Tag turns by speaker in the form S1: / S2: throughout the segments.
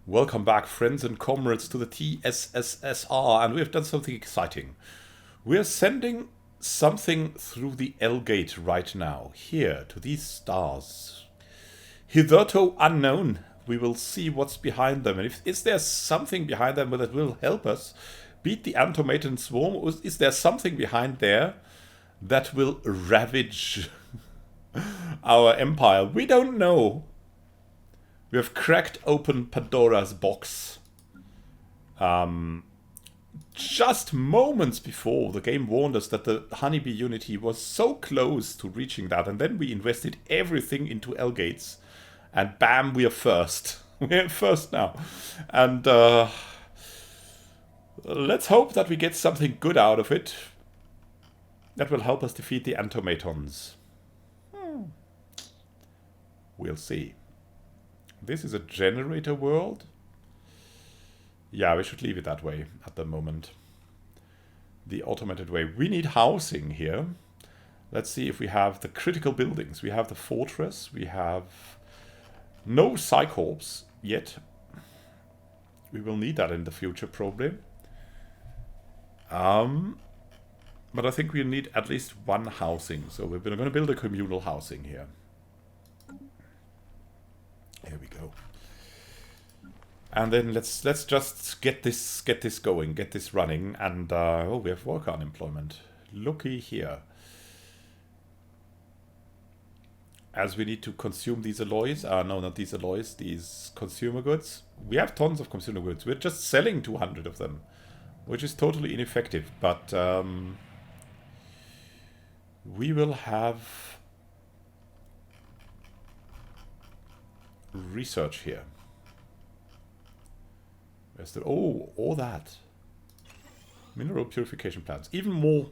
S1: Welcome back, friends and comrades, to the TSSSR, and we have done something exciting. We are sending something through the L gate right now, here, to these stars. Hitherto unknown. We will see what's behind them, and if is there something behind them that will help us beat the automaton swarm, or is there something behind there that will ravage our empire? We don't know. We have cracked open Pandora's box. Just moments before, the game warned us that the Honeybee Unity was so close to reaching that, and then we invested everything into L gates, and bam, we are first. We're first now. And let's hope that we get something good out of it that will help us defeat the automatons. We'll see. This is a generator world? Yeah, we should leave it that way at the moment. The automated way. We need housing here. Let's see if we have the critical buildings. We have the fortress. We have no Psycorps yet. We will need that in the future, probably. But I think we need at least one housing. So we're going to build a communal housing here. Here we go. And then let's just get this going, get this running, and oh, we have worker unemployment. Looky here. As we need to consume these alloys, no, not these alloys, these consumer goods. We have tons of consumer goods. We're just selling 200 of them, which is totally ineffective. But we will have research here. Where's the all that mineral purification plants, even more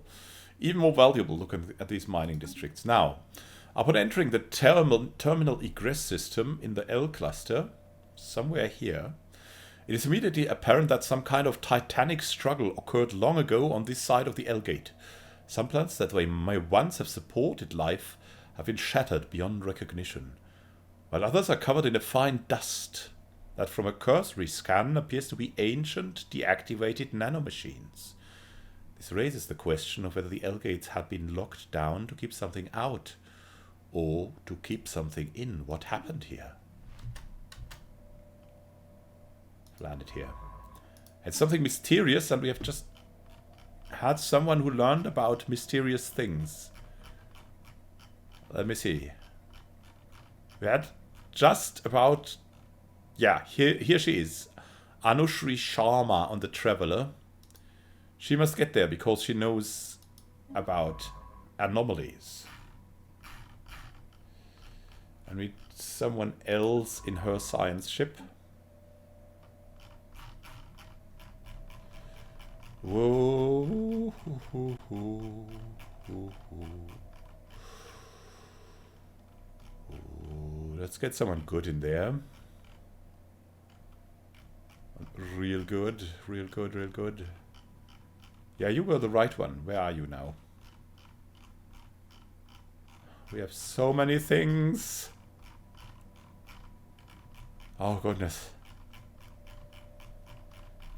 S1: valuable. Looking at these mining districts now. Upon entering the terminal egress system in the L cluster, somewhere here, it is immediately apparent that some kind of titanic struggle occurred long ago on this side of the L gate. Some plants that may once have supported life have been shattered beyond recognition, while others are covered in a fine dust that from a cursory scan appears to be ancient, deactivated nanomachines. This raises the question of whether the L gates had been locked down to keep something out, or to keep something in. What happened here? Landed here. It's something mysterious, and we have just had someone who learned about mysterious things. Let me see. We had just about... Yeah, here she is. Anushri Sharma on the Traveler. She must get there because she knows about anomalies. And we someone else in her science ship. Whoa. Let's get someone good in there. Real good, real good, real good. Yeah, you were the right one. Where are you now? We have so many things. Oh, goodness.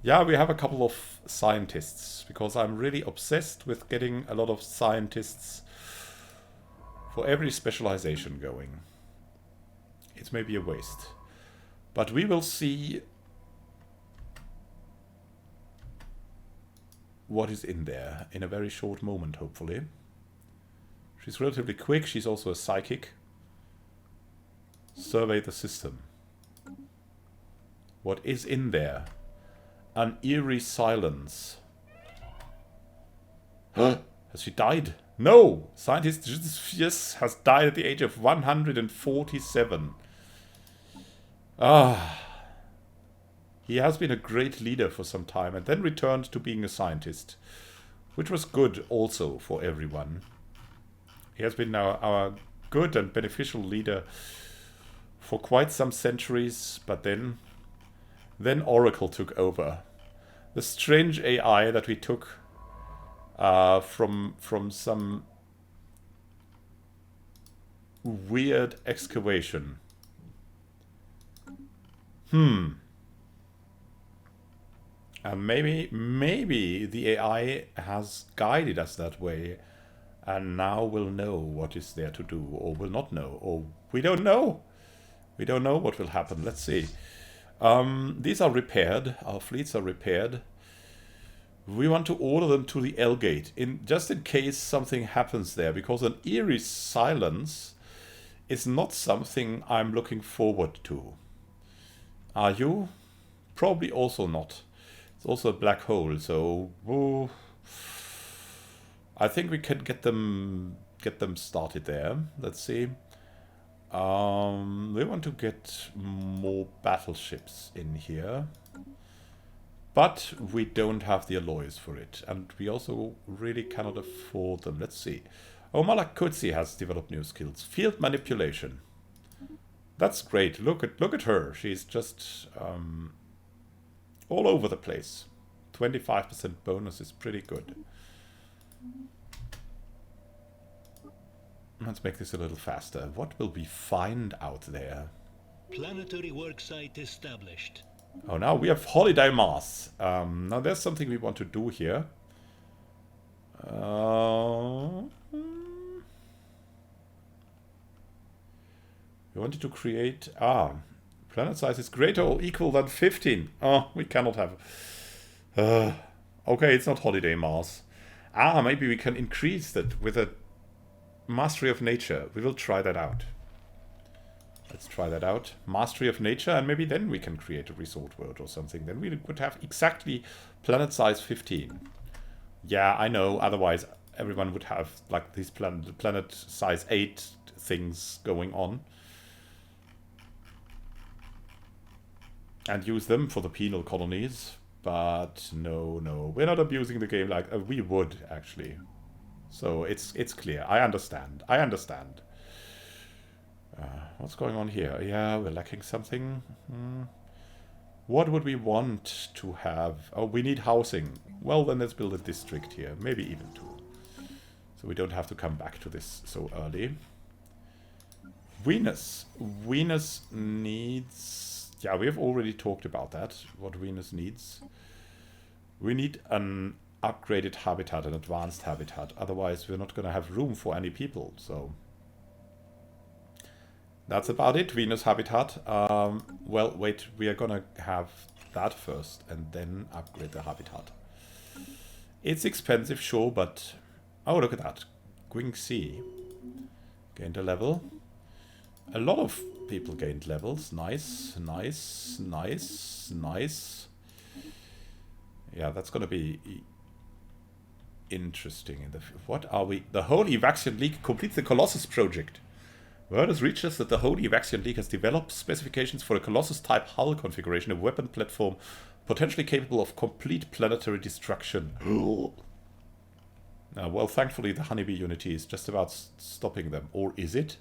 S1: Yeah, we have a couple of scientists, because I'm really obsessed with getting a lot of scientists for every specialization going. It may be a waste. But we will see what is in there in a very short moment, hopefully. She's relatively quick. She's also a psychic. Survey the system. What is in there? An eerie silence. Huh? Has she died? No! Scientist Jizfius has died at the age of 147. Ah. He has been a great leader for some time and then returned to being a scientist, which was good also for everyone. He has been our good and beneficial leader for quite some centuries, but then Oracle took over. The strange AI that we took from some weird excavation. And maybe the AI has guided us that way, and now we'll know what is there to do, or will not know, or we don't know. We don't know what will happen. Let's see. These are repaired. Our fleets are repaired. We want to order them to the L gate, just in case something happens there, because an eerie silence is not something I'm looking forward to. Are you? Probably also not. It's also a black hole, so I think we can get them started there. Let's see. We want to get more battleships in here. But we don't have the alloys for it, and we also really cannot afford them. Let's see. Oh, Malakutsi has developed new skills. Field manipulation. That's great. Look at her. She's just all over the place. 25% bonus is pretty good. Let's make this a little faster. What will we find out there?
S2: Planetary worksite established.
S1: Oh, now we have Holiday Mars. Now there's something we want to do here. We wanted to create... planet size is greater or equal than 15. Oh, we cannot have... okay, it's not Holiday Mars. Maybe we can increase that with a Mastery of Nature. We will try that out. Let's try that out. Mastery of Nature, and maybe then we can create a resort world or something. Then we would have exactly planet size 15. Yeah, I know. Otherwise, everyone would have like these planet size 8 things going on. And use them for the penal colonies. But no. We're not abusing the game like... we would, actually. So it's clear. I understand. What's going on here? Yeah, we're lacking something. What would we want to have? Oh, we need housing. Well, then let's build a district here. Maybe even 2. So we don't have to come back to this so early. Venus. Venus needs... Yeah, we have already talked about that. What Venus needs. We need an upgraded habitat, an advanced habitat. Otherwise, we're not going to have room for any people. So... that's about it, Venus habitat. Well, wait, we are gonna have that first and then upgrade the habitat. It's expensive, sure, but... oh, look at that. Gwing C. Gained a level. A lot of people gained levels. Nice. Yeah, that's gonna be interesting. What are we... the Holy Evaxion League completes the Colossus project. Word has reached us that the Holy Evaxion League has developed specifications for a Colossus-type hull configuration, a weapon platform potentially capable of complete planetary destruction. Well, thankfully the Honeybee Unity is just about stopping them. Or is it?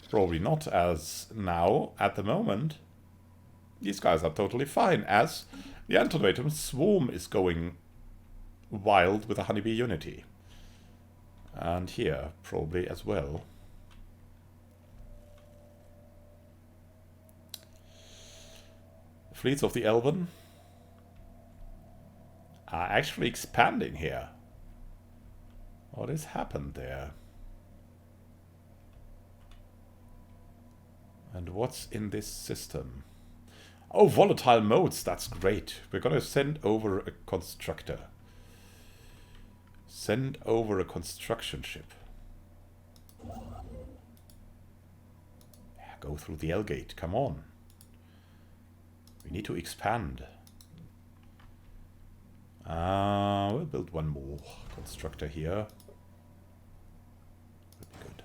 S1: Probably not, as now, at the moment, these guys are totally fine, as the Antonatum Swarm is going wild with the Honeybee Unity. And here, probably as well. Fleets of the Elven are actually expanding here. What has happened there? And what's in this system? Oh, volatile modes, that's great. We're gonna send over a constructor. Send over a construction ship. Yeah, go through the L gate, come on. We need to expand. We'll build one more constructor here. Would be good.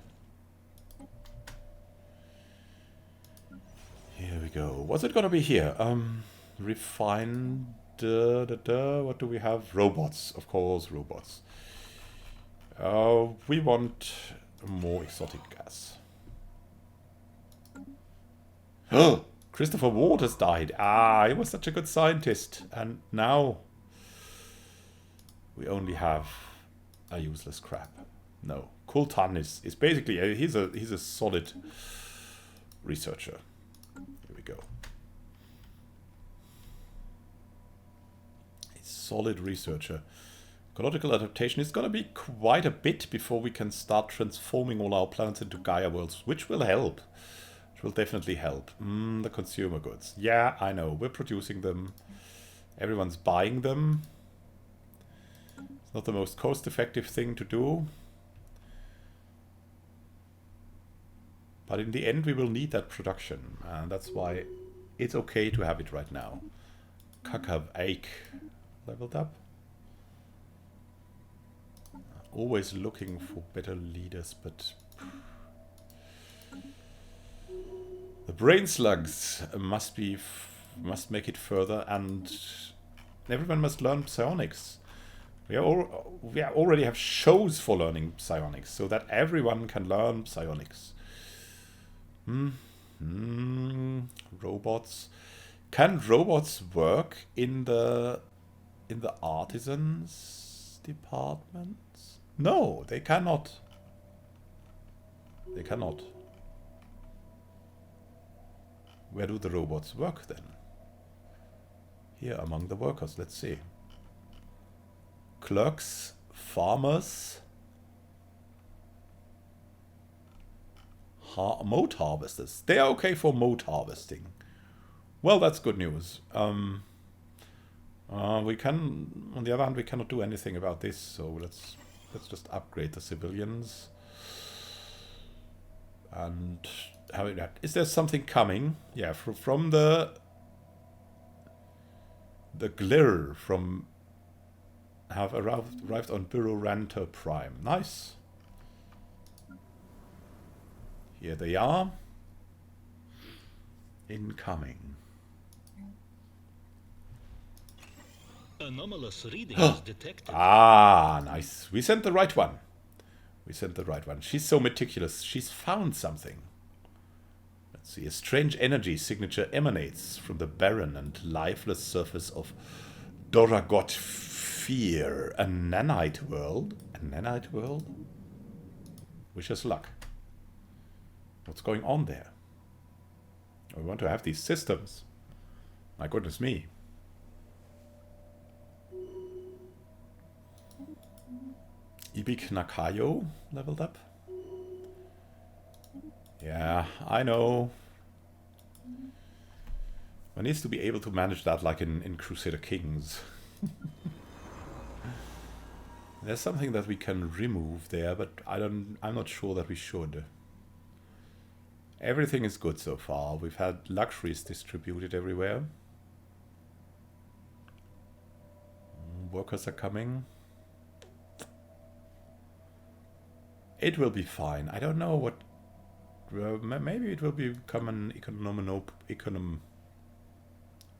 S1: Here we go. What's it gonna be here? Refined... what do we have? Robots, of course, robots. We want more exotic gas. Oh! Christopher Ward has died. He was such a good scientist. And now we only have a useless crap. No. Kultan is basically... he's a solid researcher. Here we go. solid researcher. Ecological adaptation is going to be quite a bit before we can start transforming all our planets into Gaia worlds, which will help. Which will definitely help. The consumer goods. Yeah, I know. We're producing them. Everyone's buying them. It's not the most cost-effective thing to do. But in the end, we will need that production. And that's why it's okay to have it right now. Kakav Ache leveled up. Always looking for better leaders, but the brain slugs must make it further, and everyone must learn psionics. We already have shows for learning psionics, so that everyone can learn psionics. Robots. Can robots work in the artisans departments? No, they cannot. They cannot. Where do the robots work then? Here among the workers, let's see. Clerks, farmers, moat harvesters. They are okay for moat harvesting. Well, that's good news. We can, on the other hand, we cannot do anything about this, so let's just upgrade the civilians. And having that, is there something coming? Yeah, from the Glirr from have arrived on Bureau Ranter Prime. Nice. Here they are. Incoming.
S2: Anomalous readings detected.
S1: Ah, nice. We sent the right one. We sent the right one. She's so meticulous. She's found something. Let's see. A strange energy signature emanates from the barren and lifeless surface of Doragot Fear. A nanite world? A nanite world? Wish us luck. What's going on there? We want to have these systems. My goodness me. Ibik Nakayo leveled up. Yeah, I know. One needs to be able to manage that like in Crusader Kings. There's something that we can remove there, but I'm not sure that we should. Everything is good so far. We've had luxuries distributed everywhere. Workers are coming. It will be fine. I don't know what... maybe it will become an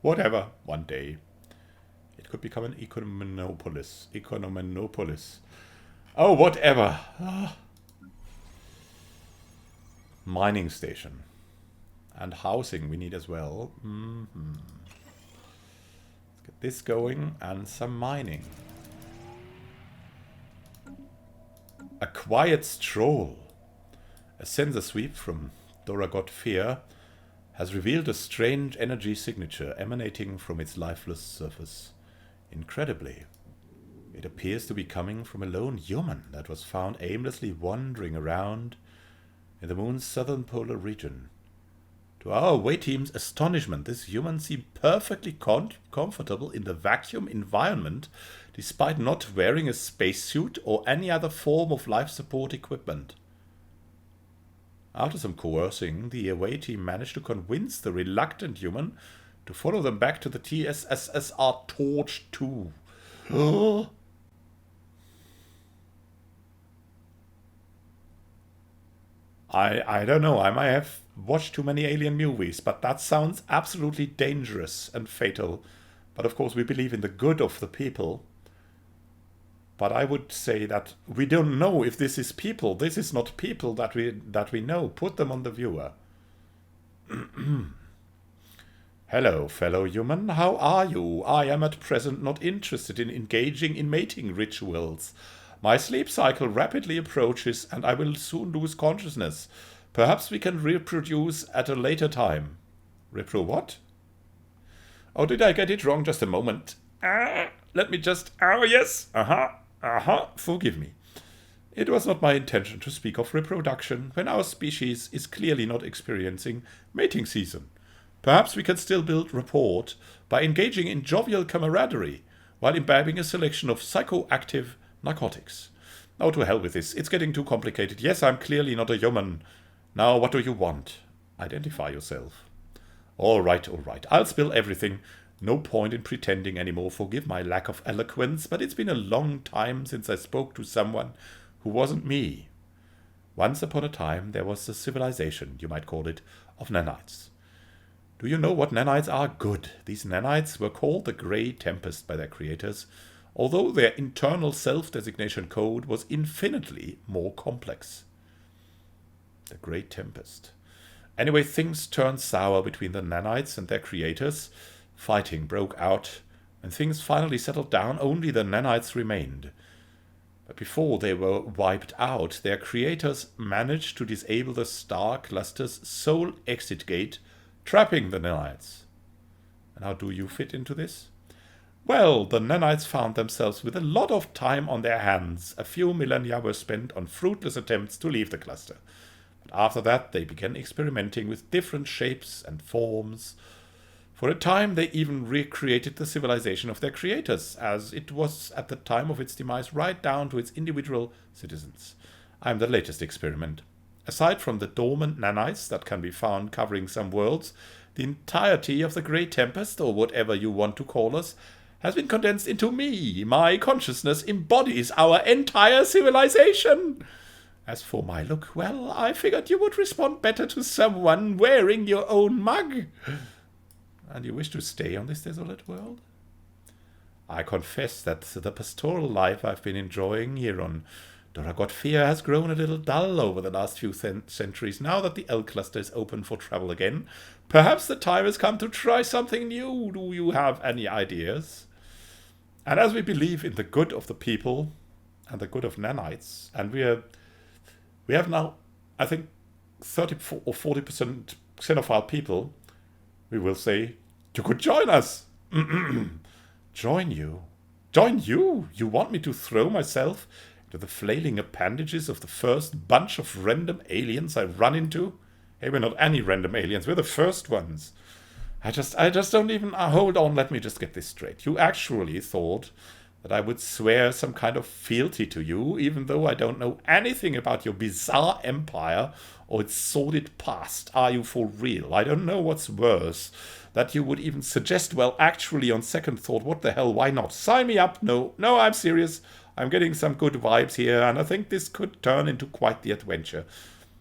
S1: whatever, one day. It could become an economenopolis. Oh, whatever. Mining station. And housing we need as well. Let's get this going and some mining. A quiet stroll. A sensor sweep from Doragot Fear has revealed a strange energy signature emanating from its lifeless surface. Incredibly, it appears to be coming from a lone human that was found aimlessly wandering around in the moon's southern polar region. To our away team's astonishment, this human seemed perfectly comfortable in the vacuum environment despite not wearing a spacesuit or any other form of life support equipment. After some coercing, the away team managed to convince the reluctant human to follow them back to the TSSSR Torch 2. I don't know, I might have watched too many alien movies, but that sounds absolutely dangerous and fatal. But of course we believe in the good of the people. But I would say that we don't know if this is people. This is not people that we know. Put them on the viewer. Hello, fellow human. How are you? I am at present not interested in engaging in mating rituals. My sleep cycle rapidly approaches and I will soon lose consciousness. Perhaps we can reproduce at a later time. Repro what? Oh, did I get it wrong? Just a moment. let me just... Oh, yes. Forgive me. It was not my intention to speak of reproduction when our species is clearly not experiencing mating season. Perhaps we can still build rapport by engaging in jovial camaraderie while imbibing a selection of psychoactive narcotics. Oh, to hell with this. It's getting too complicated. Yes, I'm clearly not a human. Now, what do you want? Identify yourself. All right. I'll spill everything. No point in pretending anymore. Forgive my lack of eloquence, but it's been a long time since I spoke to someone who wasn't me. Once upon a time, there was a civilization, you might call it, of nanites. Do you know what nanites are? Good. These nanites were called the Grey Tempest by their creators, although their internal self-designation code was infinitely more complex. The Grey Tempest. Anyway, things turned sour between the nanites and their creators. Fighting broke out. When things finally settled down, only the nanites remained. But before they were wiped out, their creators managed to disable the star cluster's sole exit gate, trapping the nanites. And how do you fit into this? Well, the nanites found themselves with a lot of time on their hands. A few millennia were spent on fruitless attempts to leave the cluster. But after that, they began experimenting with different shapes and forms. For a time, they even recreated the civilization of their creators, as it was at the time of its demise, right down to its individual citizens. I am the latest experiment. Aside from the dormant nanites that can be found covering some worlds, the entirety of the Grey Tempest, or whatever you want to call us, has been condensed into me. My consciousness embodies our entire civilization. As for my look, well, I figured you would respond better to someone wearing your own mug. And you wish to stay on this desolate world? I confess that the pastoral life I've been enjoying here on Doragotfia has grown a little dull over the last few centuries. Now that the L cluster is open for travel again, perhaps the time has come to try something new. Do you have any ideas? And as we believe in the good of the people and the good of nanites, and we have now, I think, 30 or 40% xenophile people, we will say, you could join us. Join you? Join you? You want me to throw myself into the flailing appendages of the first bunch of random aliens I run into? Hey, we're not any random aliens. We're the first ones. I just don't even... hold on, let me just get this straight. You actually thought that I would swear some kind of fealty to you, even though I don't know anything about your bizarre empire or its sordid past. Are you for real? I don't know what's worse. That you would even suggest, well, actually, on second thought, what the hell, why not? Sign me up. No, I'm serious. I'm getting some good vibes here, and I think this could turn into quite the adventure.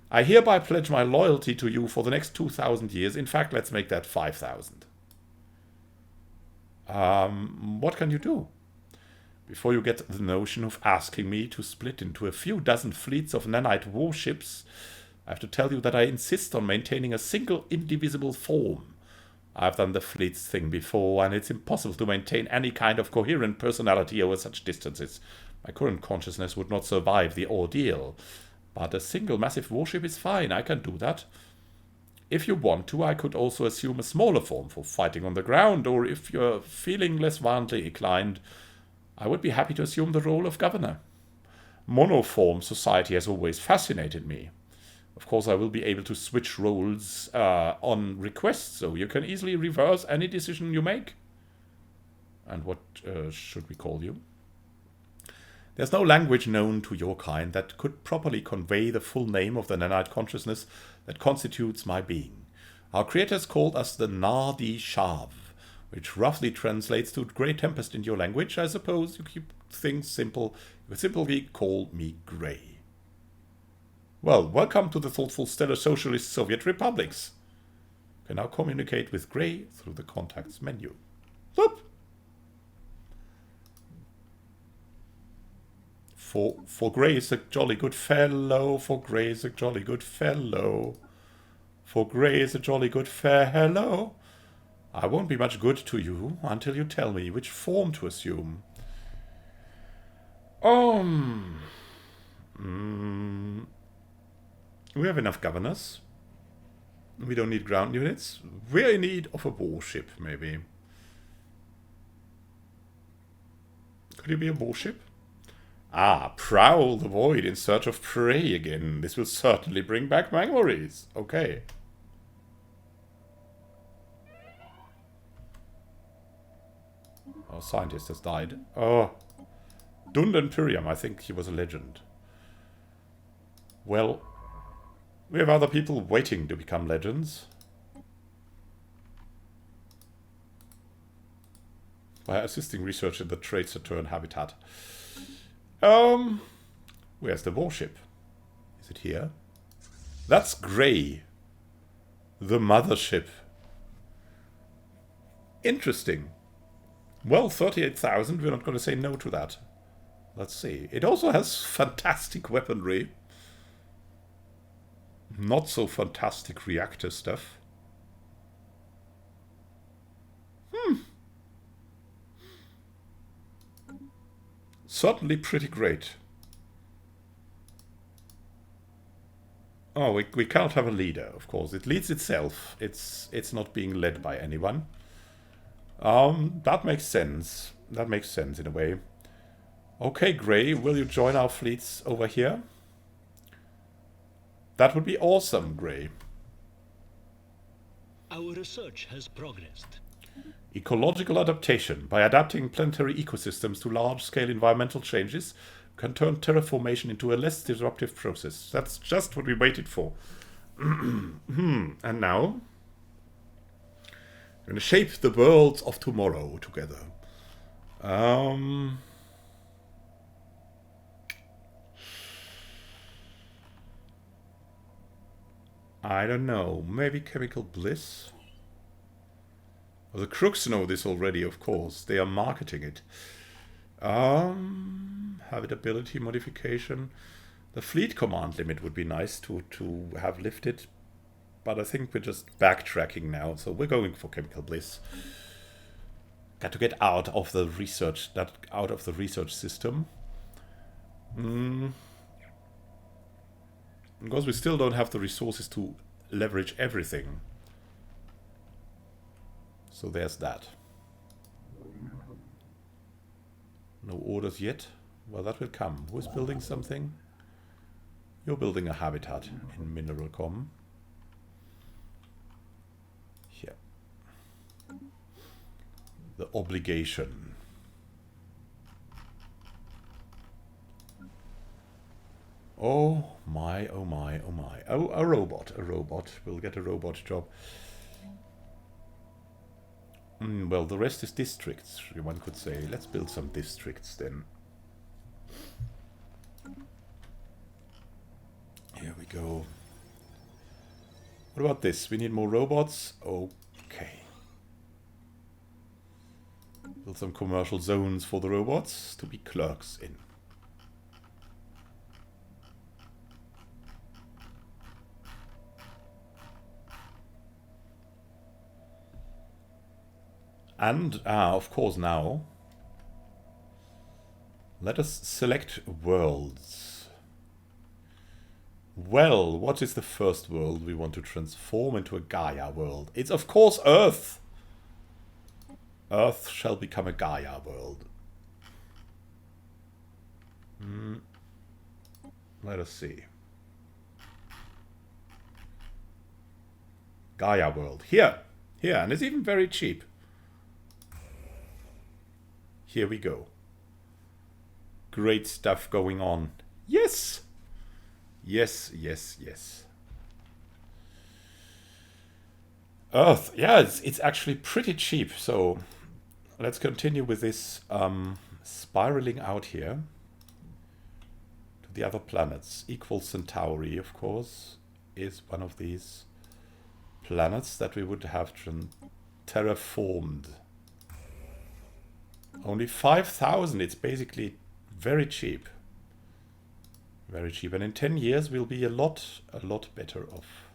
S1: I hereby pledge my loyalty to you for the next 2,000 years. In fact, let's make that 5,000. What can you do? Before you get the notion of asking me to split into a few dozen fleets of nanite warships, I have to tell you that I insist on maintaining a single indivisible form. I've done the fleets thing before, and it's impossible to maintain any kind of coherent personality over such distances. My current consciousness would not survive the ordeal. But a single massive warship is fine, I can do that. If you want to, I could also assume a smaller form for fighting on the ground, or if you're feeling less violently inclined, I would be happy to assume the role of governor. Monoform society has always fascinated me. Of course, I will be able to switch roles on request, so you can easily reverse any decision you make. And what should we call you? There's no language known to your kind that could properly convey the full name of the nanite consciousness that constitutes my being. Our creators called us the Nardi Shav, which roughly translates to Grey Tempest in your language. I suppose you keep things simple. You would simply call me Grey. Well, welcome to the Thoughtful Socialist Soviet Republics. You can now communicate with Grey through the contacts menu. Whoop. For Grey is a jolly good fellow. For Grey is a jolly good fellow. For Grey is a jolly good fellow. I won't be much good to you until you tell me which form to assume. We have enough governors. We don't need ground units. We're in need of a warship, maybe. Could you be a warship? Ah, prowl the void in search of prey again. This will certainly bring back memories. Okay. Our scientist has died. Oh. Dundan Piriam, I think he was a legend. Well, we have other people waiting to become legends. By assisting research in the trade Saturn habitat. Where's the warship? Is it here? That's grey. The mothership. Interesting. Well, 38,000, we're not going to say no to that. Let's see. It also has fantastic weaponry. Not so fantastic reactor stuff. Certainly pretty great. Oh, we cannot have a leader, of course. It leads itself. It's not being led by anyone. That makes sense. That makes sense in a way. Okay, Grey, will you join our fleets over here? That would be awesome, Grey.
S2: Our research has progressed.
S1: Ecological adaptation. By adapting planetary ecosystems to large-scale environmental changes, can turn terraformation into a less disruptive process. That's just what we waited for. And now, we're going to shape the worlds of tomorrow together. I don't know. Maybe chemical bliss? Well, the crooks know this already, of course. They are marketing it. Habitability modification. The fleet command limit would be nice to have lifted. But I think we're just backtracking now. So we're going for chemical bliss. Got to get out of the research system. Because we still don't have the resources to leverage everything. So there's that. No orders yet. Well, that will come. Who is building something? You're building a habitat in Mineralcom. Here. The obligation. Oh my, oh my, oh my. Oh, a robot. A robot. We'll get a robot job. Well, the rest is districts, one could say. Let's build some districts then. Here we go. What about this? We need more robots? Okay. Build some commercial zones for the robots to be clerks in. And, of course, now, let us select worlds. Well, what is the first world we want to transform into a Gaia world? It's, of course, Earth. Earth shall become a Gaia world. Let us see. Gaia world. Here, and it's even very cheap. Here we go. Great stuff going on. Yes! Yes, yes, yes. Earth. Yeah, it's actually pretty cheap. So let's continue with this spiraling out here to the other planets. Equal Centauri, of course, is one of these planets that we would have terraformed. Only 5,000. It's basically very cheap. Very cheap. And in 10 years we'll be a lot better off.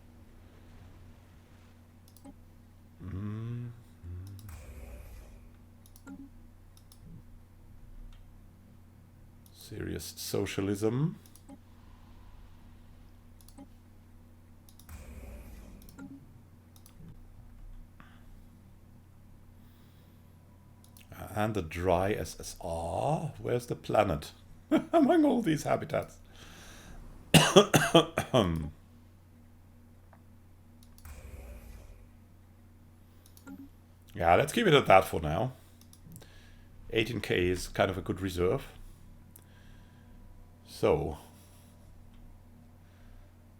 S1: Serious socialism. And the dry SSR. Where's the planet among all these habitats? Yeah, let's keep it at that for now. 18k is kind of a good reserve. So,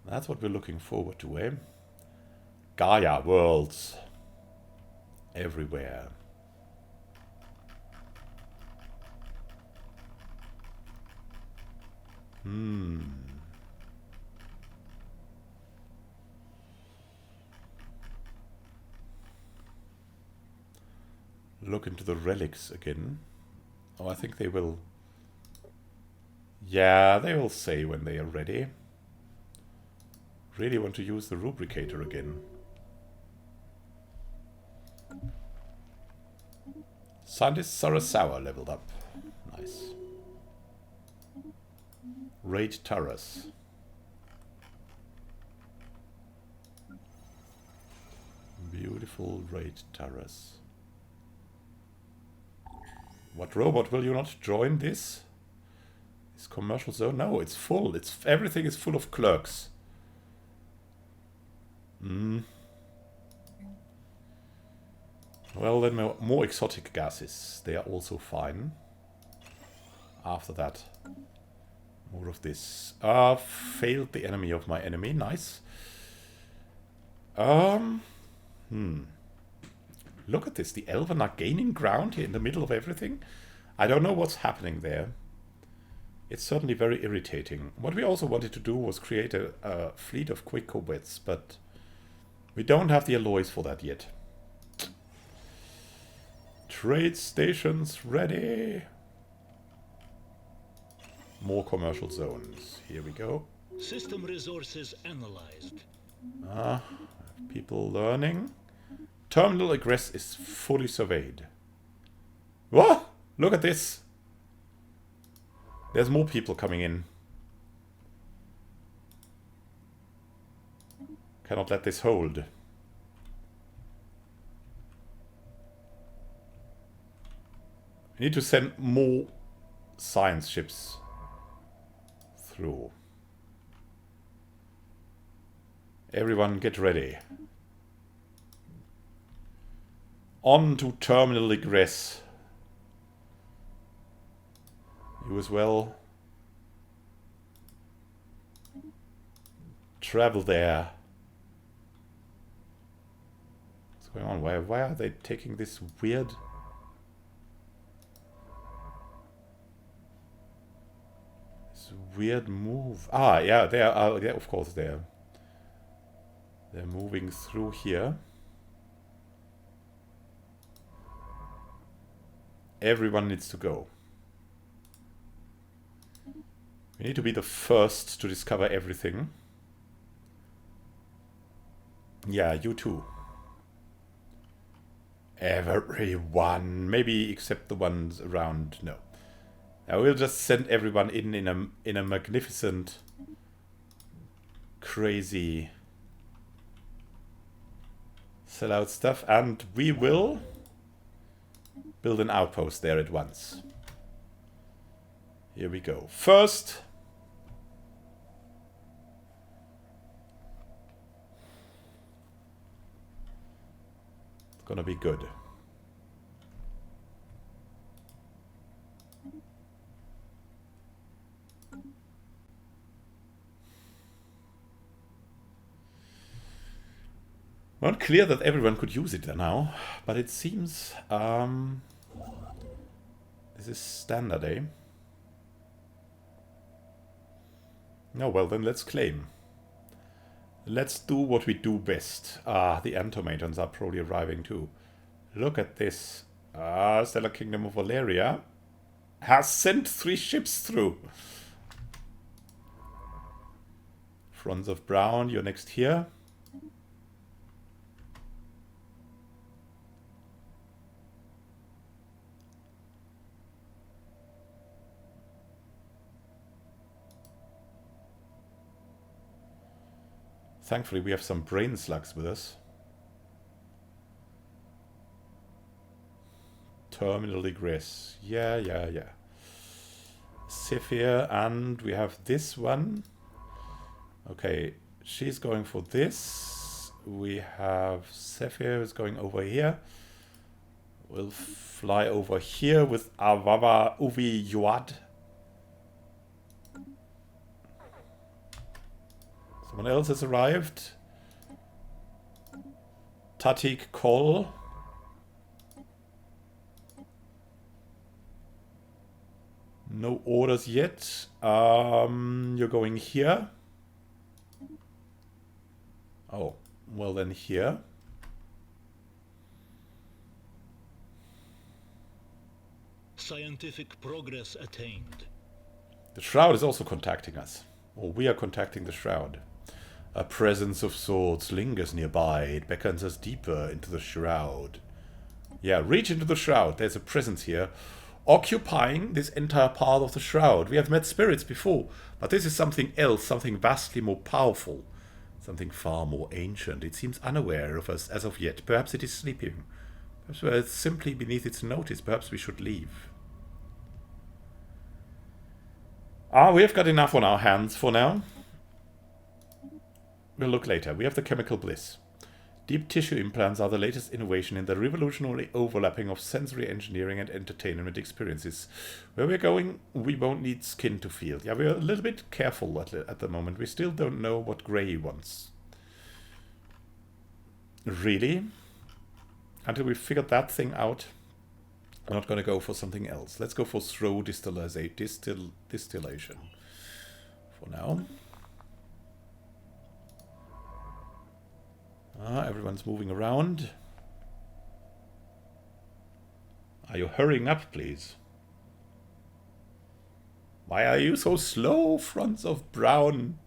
S1: that's what we're looking forward to, eh? Gaia worlds. Everywhere. Look into the relics again. Oh, I think they will... Yeah, they will say when they are ready. Really want to use the rubricator again. Scientist Sarasawa leveled up. Nice. Raid Taras. Beautiful Raid Taras. What robot will you not join this? This commercial zone? No, it's full. Everything is full of clerks. Well, then more exotic gases. They are also fine. After that, more of this. Failed the enemy of my enemy. Nice. Look at this. The Elven are gaining ground here in the middle of everything. I don't know what's happening there. It's certainly very irritating. What we also wanted to do was create a fleet of quick corvettes, but we don't have the alloys for that yet. Trade stations ready. More commercial zones. Here we go.
S2: System resources analyzed.
S1: People learning. Terminal egress is fully surveyed. What? Look at this. There's more people coming in. Cannot let this hold. We need to send more science ships through. Everyone get ready. On to terminal egress. You as well. Travel there. What's going on? Why are they taking this weird... weird move? Ah, yeah, they are. Yeah, of course, they're moving through here. Everyone needs to go. We need to be the first to discover everything. Yeah, you too. Everyone, maybe except the ones around. No. I will just send everyone in a magnificent, crazy sellout stuff, and we will build an outpost there at once. Here we go. First, it's gonna be good. Not clear that everyone could use it now, but it seems this is standard, eh? No, well then let's claim. Let's do what we do best. The Antomatons are probably arriving too. Look at this. Stellar Kingdom of Valeria has sent 3 ships through. Fronts of Brown, you're next here. Thankfully, we have some brain slugs with us. Terminal egress. Yeah. Zephyr, and we have this one. Okay, she's going for this. We have Zephyr is going over here. We'll fly over here with Avava Uvi Yuad. Someone else has arrived. Tatik Kol. No orders yet. You're going here. Oh, well then here.
S2: Scientific progress attained.
S1: The Shroud is also contacting us. Or we are contacting the Shroud. A presence of sorts lingers nearby. It beckons us deeper into the Shroud. Yeah, reach into the Shroud. There's a presence here, occupying this entire part of the Shroud. We have met spirits before, but this is something else, something vastly more powerful, something far more ancient. It seems unaware of us as of yet. Perhaps it is sleeping. Perhaps we're simply beneath its notice. Perhaps we should leave. We have got enough on our hands for now. We'll look later. We have the chemical bliss. Deep tissue implants are the latest innovation in the revolutionary overlapping of sensory engineering and entertainment experiences. Where we're going, we won't need skin to feel. Yeah, we're a little bit careful at the moment. We still don't know what Grey wants. Really? Until we figured that thing out, we're not going to go for something else. Let's go for slow distillation for now. Everyone's moving around. Are you hurrying up, please? Why are you so slow, fronts of brown?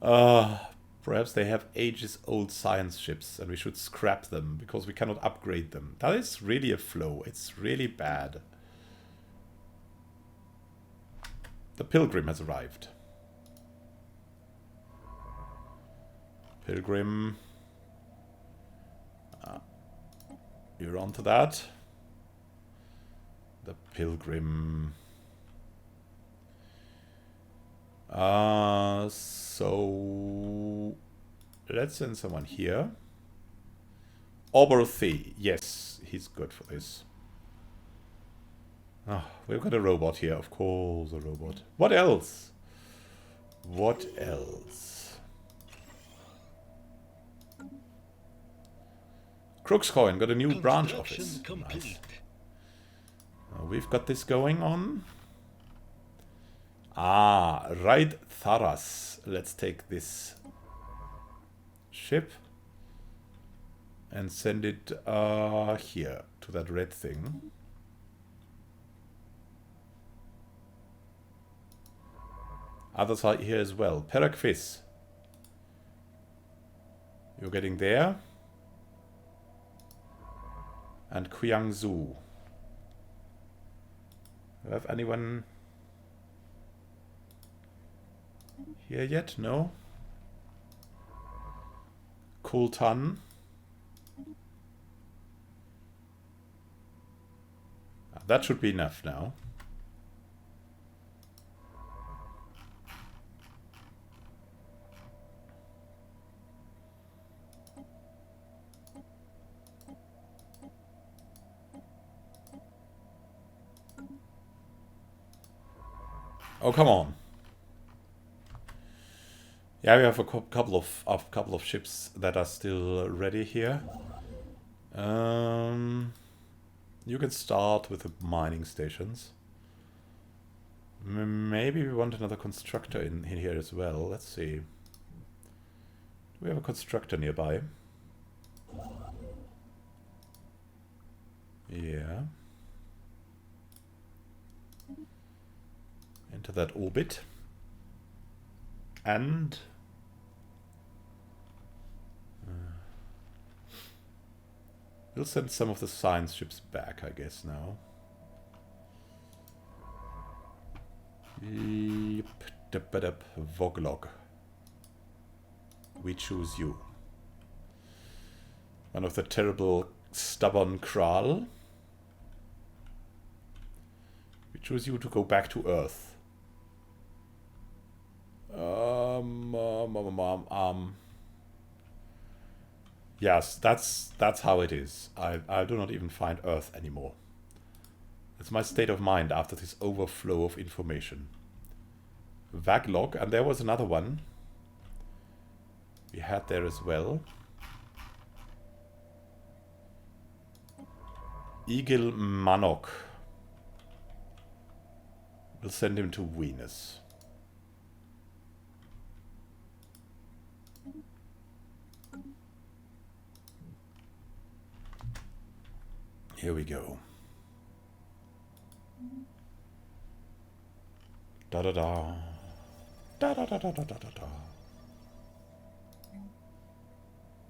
S1: Perhaps they have ages-old science ships and we should scrap them because we cannot upgrade them. That is really a flaw. It's really bad. The Pilgrim has arrived. Pilgrim. You're on to that. The Pilgrim. So let's send someone here. Oberthie. Yes, he's good for this. We've got a robot here, of course, a robot. What else? What else? Crooks Coin got a new branch office. Nice. We've got this going on. Right, Tharas. Let's take this ship and send it here to that red thing. Others are here as well. Perakvis. You're getting there. And Qiangzu. Do you have anyone here yet? No? Kultan. That should be enough now. Oh, come on. Yeah, we have a couple of ships that are still ready here. You can start with the mining stations. Maybe we want another constructor in here as well. Let's see. Do we have a constructor nearby? Yeah. Into that orbit. And we'll send some of the science ships back, I guess, now. Voglog. We choose you. One of the terrible, stubborn Kral. choose you to go back to Earth. Yes, that's how it is. I do not even find Earth anymore. It's my state of mind after this overflow of information. Vaglog, and there was another one we had there as well. Eagle Manok. We'll send him to Venus. Here we go. Da da da. Da da da da da da da.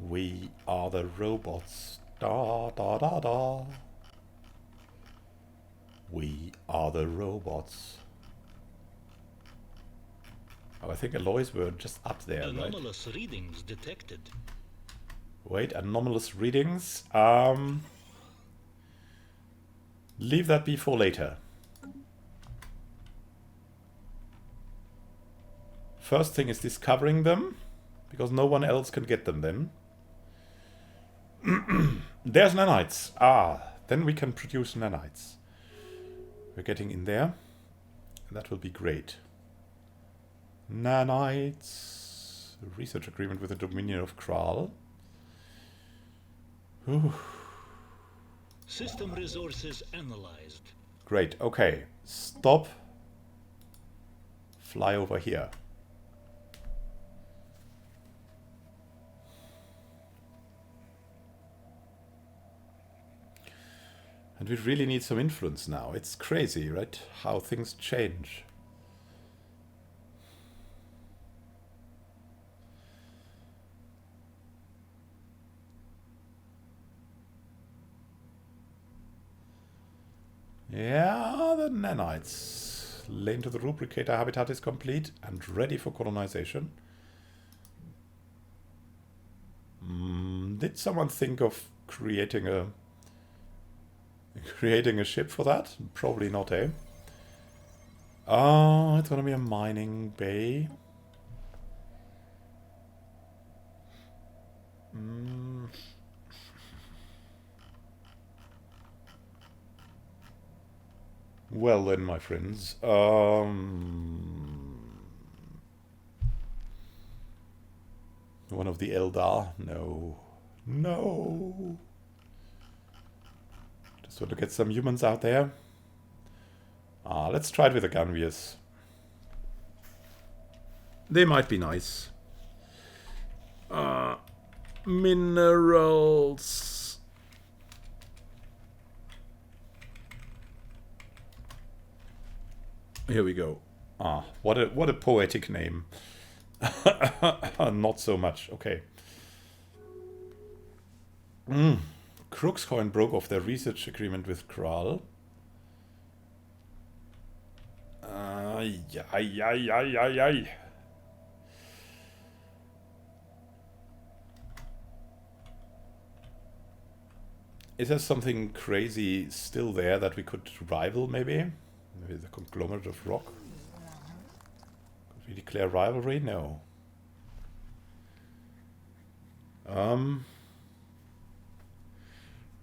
S1: We are the robots. Da da da da. We are the robots. Oh, I think alloys were just up there, right?
S2: Anomalous readings detected.
S1: Wait, anomalous readings. Leave that be for later. First thing is discovering them, because no one else can get them then. There's nanites. Ah, then we can produce nanites. We're getting in there. That will be great. Nanites. Research agreement with the Dominion of Kral. Ooh.
S2: System resources analyzed.
S1: Great, okay. Stop. Fly over here. And we really need some influence now. It's crazy, right? How things change. Yeah, the nanites. Lane to the rubricator habitat is complete and ready for colonization. Did someone think of creating a ship for that? Probably not, eh? Oh, it's gonna be a mining bay. Well then, my friends. One of the Eldar? No. No. Just want to get some humans out there. Let's try it with the Gunviers. They might be nice. Minerals. Here we go. What a poetic name. Not so much. Okay. Crookscoin broke off their research agreement with Kral. Is there something crazy still there that we could rival, maybe? Maybe the conglomerate of rock? Could we declare rivalry? No.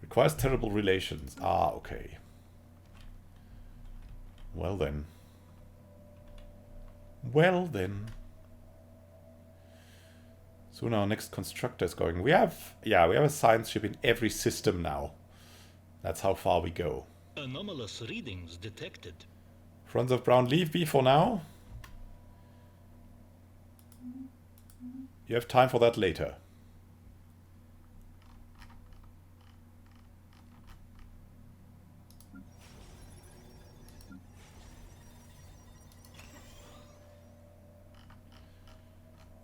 S1: Requires terrible relations. Okay. Well then. Well then. Soon our next constructor is going. We have a science ship in every system now. That's how far we go.
S2: Anomalous readings detected.
S1: Franz of Brown, leave be for now. You have time for that later.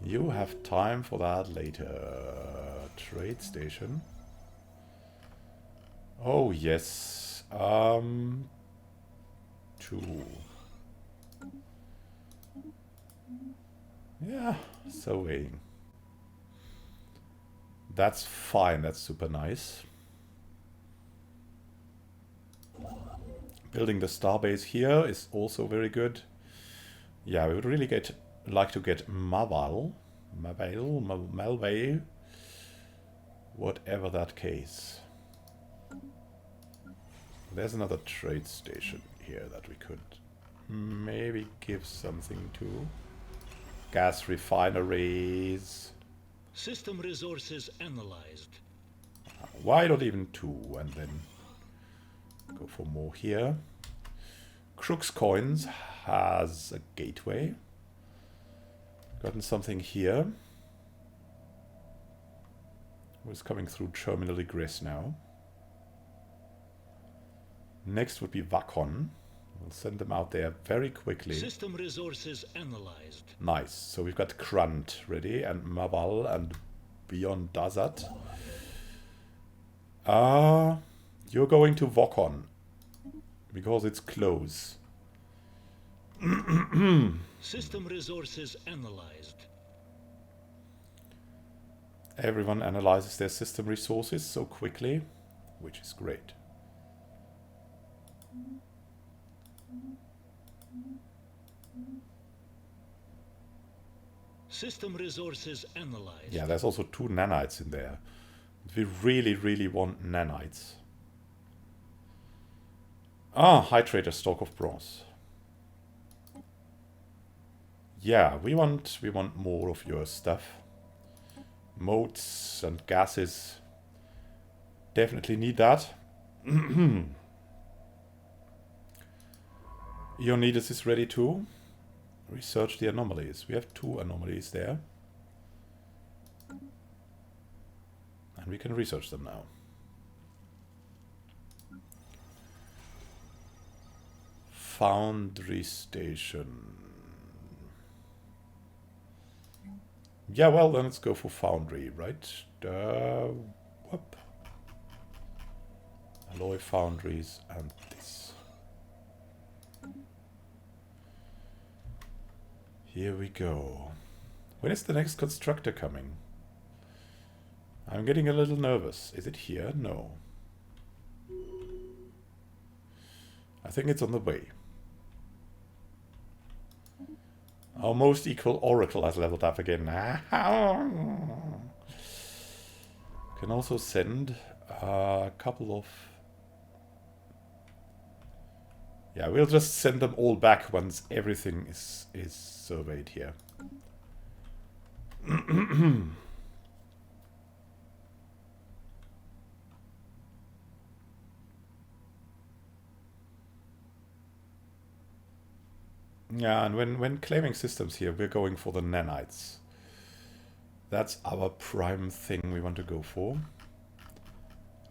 S1: You have time for that later. Trade station. Oh, yes. 2. Yeah, surveying. That's fine. That's super nice. Building the starbase here is also very good. Yeah, we would really like to get Malvale, whatever that case. There's another trade station here that we could maybe give something to. Gas refineries.
S2: System resources analyzed.
S1: Why not even 2 and then go for more here. Crooks Coins has a gateway. Gotten something here. Who's coming through terminal egress now. Next would be Vakon. We'll send them out there very quickly.
S2: System resources analyzed.
S1: Nice. So we've got Krant ready and Maval and Beyond Dazat. You're going to Vokon because it's close.
S2: System resources analyzed.
S1: Everyone analyzes their system resources so quickly, which is great.
S2: System resources analyzed.
S1: Yeah, there's also 2 nanites in there. We really, really want nanites. High trader stock of bronze. Yeah, we want more of your stuff. Modes and gases. Definitely need that. Ionidas is ready too. Research the anomalies. We have 2 anomalies there. And we can research them now. Foundry station. Yeah, well, then let's go for foundry, right? Whoop. Alloy foundries and this. Here we go. When is the next constructor coming? I'm getting a little nervous. Is it here? No. I think it's on the way. Our most equal oracle has leveled up again. Can also send a couple of... Yeah, we'll just send them all back once everything is surveyed here. Yeah, and when claiming systems here, we're going for the nanites. That's our prime thing we want to go for.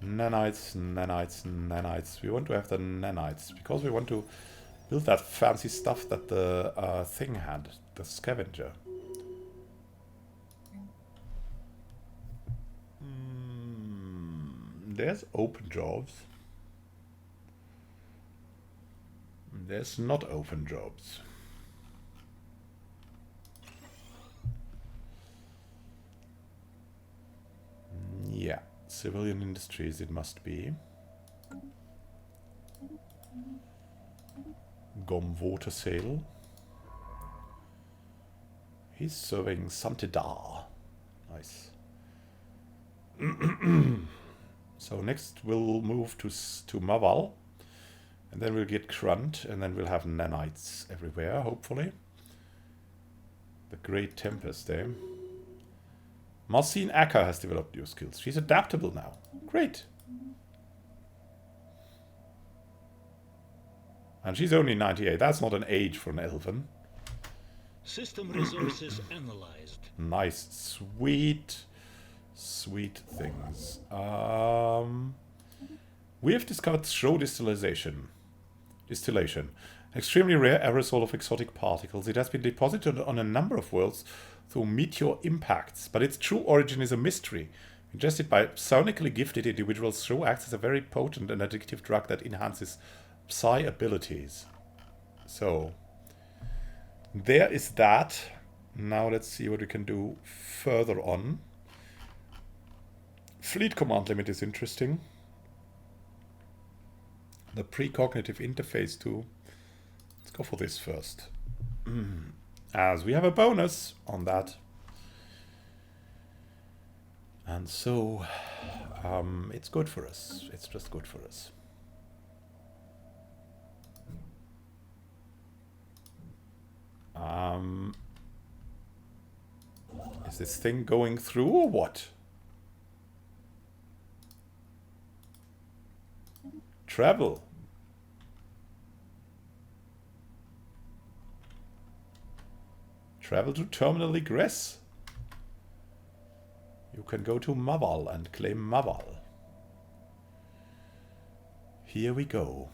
S1: Nanites, nanites, nanites. We want to have the nanites because we want to build that fancy stuff that the thing had, the scavenger. There's open jobs. There's not open jobs. Yeah, civilian industries it must be. Gom water sale. He's serving Santidar. Nice. So next we'll move to Maval. And then we'll get Krunt, and then we'll have nanites everywhere, hopefully. The Great Tempest, eh? Marcine Acker has developed new skills. She's adaptable now. Great. And she's only 98. That's not an age for an elven.
S2: System resources analyzed. Nice.
S1: Sweet. Sweet things. We have discovered slow distillation. Extremely rare aerosol of exotic particles. It has been deposited on a number of worlds through meteor impacts, but its true origin is a mystery. Ingested by psionically gifted individuals, Slow acts as a very potent and addictive drug that enhances psi abilities. So, there is that. Now let's see what we can do further on. Fleet command limit is interesting. the precognitive interface too. Let's go for this first. As we have a bonus on that. And so it's good for us. It's just good for us. Is this thing going through or what? Travel. Travel to terminal egress. You can go to Maval and claim Maval. Here we go.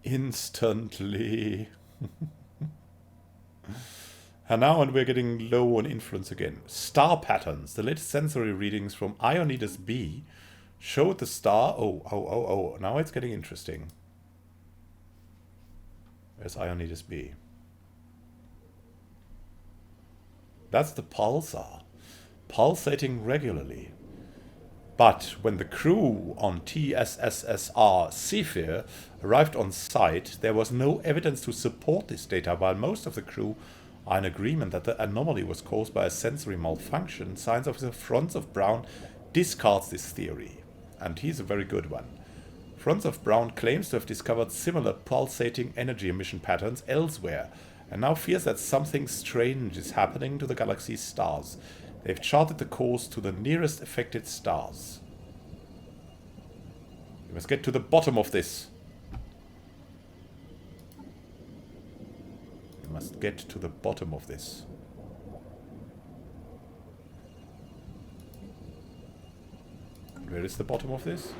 S1: Instantly. And now we're getting low on influence again. Star patterns. The latest sensory readings from Ionidas B showed the star. Oh. Now it's getting interesting. Where's Ionidas B? That's the pulsar. Pulsating regularly. But when the crew on TSSSR Zephyr arrived on site, there was no evidence to support this data. While most of the crew are in agreement that the anomaly was caused by a sensory malfunction, Science Officer Franz Brown discards this theory. And he's a very good one. Franz Brown claims to have discovered similar pulsating energy emission patterns elsewhere, and now fears that something strange is happening to the galaxy's stars. They've charted the course to the nearest affected stars. We must get to the bottom of this. We must get to the bottom of this. Where is the bottom of this?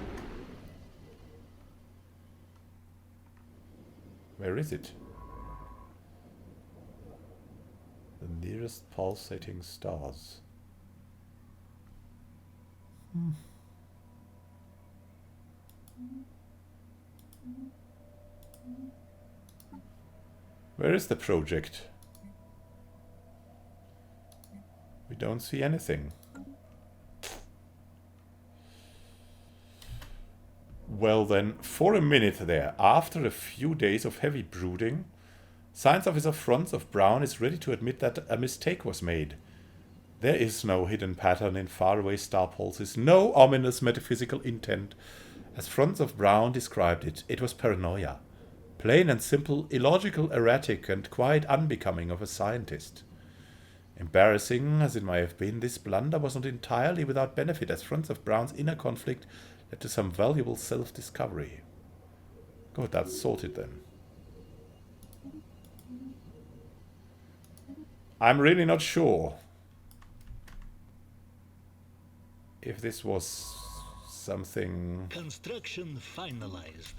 S1: Where is it? The nearest pulsating stars. Where is the project? We don't see anything. Well then, for a minute there, after a few days of heavy brooding, Science Officer Franz Brown is ready to admit that a mistake was made. There is no hidden pattern in faraway star pulses, no ominous metaphysical intent. As Franz Brown described it, it was paranoia. Plain and simple, illogical, erratic, and quite unbecoming of a scientist. Embarrassing as it may have been, this blunder was not entirely without benefit, as Franz Brown's inner conflict led to some valuable self-discovery. Good, that's sorted then. I'm really not sure if this was something...
S2: Construction finalized.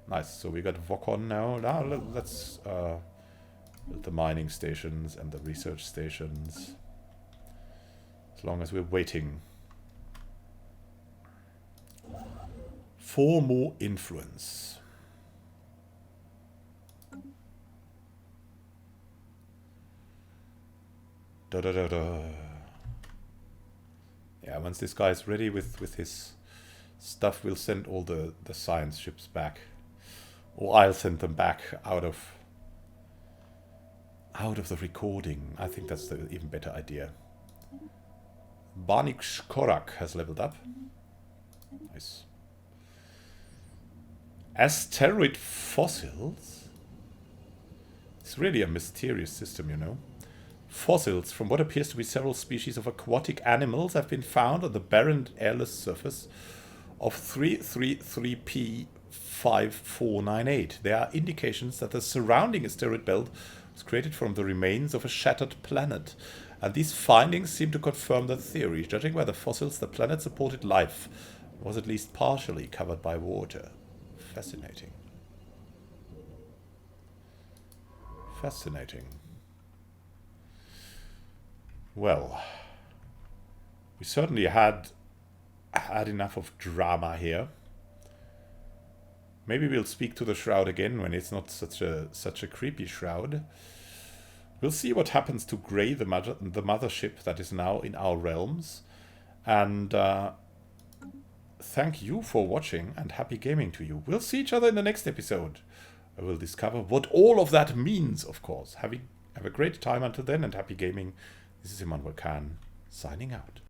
S1: Nice, so we got Vokon now. Now let's build the mining stations and the research stations. As long as we're waiting. For more influence. Yeah, once this guy is ready with his stuff, we'll send all the science ships back. Or I'll send them back out of the recording. I think that's the even better idea. Barnik Skorak has leveled up. Nice. Asteroid fossils? It's really a mysterious system, you know. Fossils from what appears to be several species of aquatic animals have been found on the barren airless surface of 333P5498. There are indications that the surrounding asteroid belt was created from the remains of a shattered planet, and these findings seem to confirm that theory. Judging by the fossils, the planet supported life, was at least partially covered by water. Fascinating. Fascinating. Well, we certainly had enough of drama here. Maybe we'll speak to the shroud again when it's not such a creepy shroud. We'll see what happens to Grey, the mothership that is now in our realms. And thank you for watching, and happy gaming to you. We'll see each other in the next episode. I will discover what all of that means, of course. Have a great time until then, and happy gaming. This is Immanuel Can, signing out.